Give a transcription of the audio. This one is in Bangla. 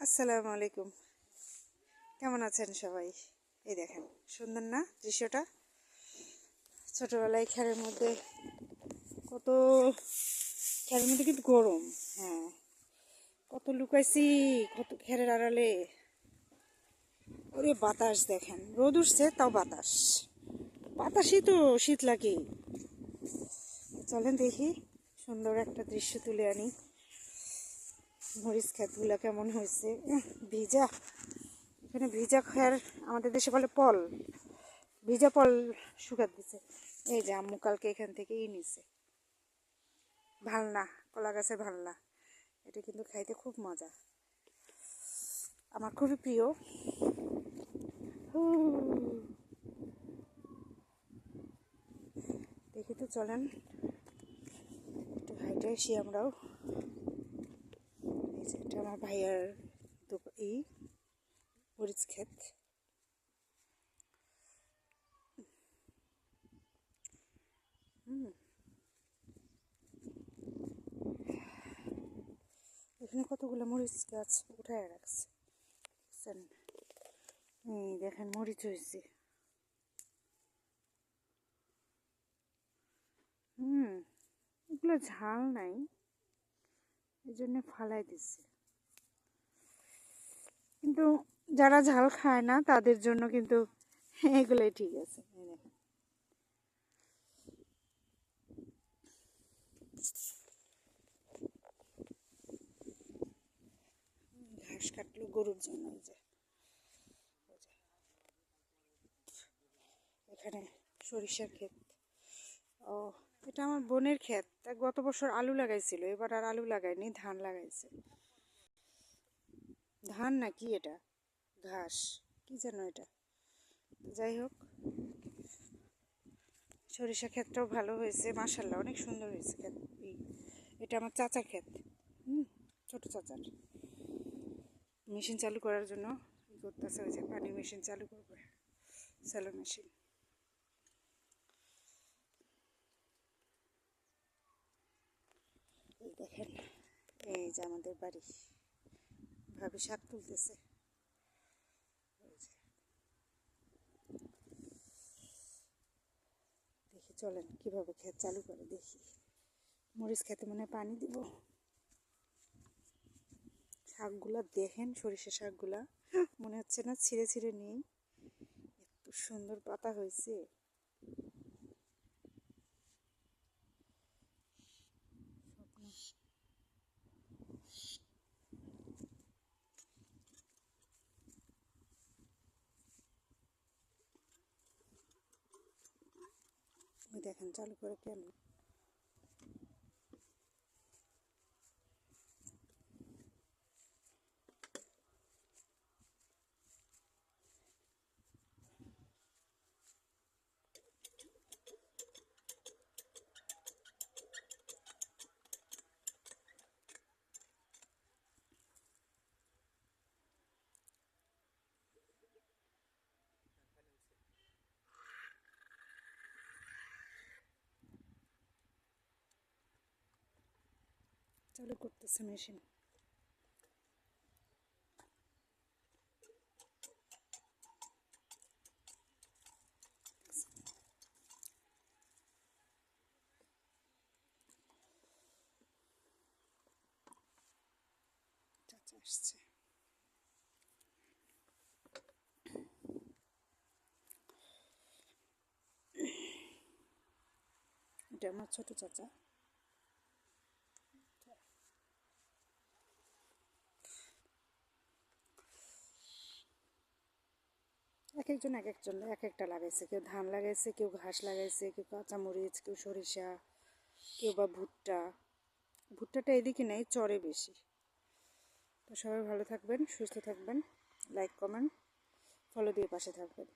আসসালামু আলাইকুম। কেমন আছেন সবাই? এই দেখেন সুন্দর না দৃশ্যটা? ছোটবেলায় খেরের মধ্যে কত, খেরের মধ্যে কিন্তু গরম। হ্যাঁ, কত লুকাইছি, কত খেরের আড়ালে। ওরে বাতাস দেখেন, রোদ উঠছে তাও বাতাস, বাতাসই তো শীত লাগে। চলেন দেখি সুন্দর একটা দৃশ্য তুলে আনি। মরিচ ক্ষেতগুলো কেমন হয়েছে, ভিজা। এখানে ভিজা খের, আমাদের দেশে বলে পল, ভিজা পল শুকাত দিছে। এই যে আম্মু কালকে এখান থেকেই নিছে ভালনা, কলা গাছের ভালনা। এটা কিন্তু খাইতে খুব মজা, আমার খুবই প্রিয়। দেখি তো, চলেন একটু হাইটে আসি আমরাও। এই যে এটা আমার ভাইয়ার মরিচ ক্ষেত। এখানে কতগুলো মরিচ গাছ উঠায় রাখছে, বুঝছেন? এই দেখেন মরিচ হয়েছে। এগুলো ঝাল নাই, এই জন্য ফালাই দিচ্ছে। কিন্তু যারা ঝাল খায় না তাদের জন্য কিন্তু এগুলোই ঠিক আছে। ঘাস কাটলো গরুর জন্য। এই যে এখানে সরিষার ক্ষেত। ও, এটা আমার বোনের ক্ষেত। গত বছর আলু লাগাইছিল, এবার আর আলু লাগায়নি, ধান লাগাইছে। ধান না কি এটা, ঘাস কি যেন এটা। যাই হোক, সরিষা ক্ষেতটাও ভালো হয়েছে মাশাআল্লাহ, অনেক সুন্দর হয়েছে ক্ষেত। এটা আমার চাচার ক্ষেত, ছোট চাচার। মেশিন চালু করার জন্য করতেছে, ওই যে পানির মেশিন চালু করবে, স্যালো মেশিন। এই দেখেন, এই যে আমাদের বাড়ি, ভাবি শাক তুলতেছে। দেখি চলেন কিভাবে ক্ষেত চালু করে দেখি। মরিচ খেতে মনে পানি দিব। শাকগুলা দেখেন, সরিষা শাকগুলা মনে হচ্ছে না ছিঁড়ে ছিঁড়ে নেই, এত সুন্দর পাতা হয়েছে। দেখেন চালু করে কেমন। চালু করতেছে মেশিন। আসছে, এটা আমার ছোট চাচা। এক একজন এক একজন এক একটা লাগাইছে, কেউ ধান লাগাইছে, কেউ ঘাস লাগাইছে, কেউ কাঁচামরিচ, কেউ সরিষা, কেউ বা ভুট্টা। ভুট্টাটা এদিকে নেই, চরে বেশি। তো সবাই ভালো থাকবেন, সুস্থ থাকবেন, লাইক কমেন্ট ফলো দিয়ে পাশে থাকবেন।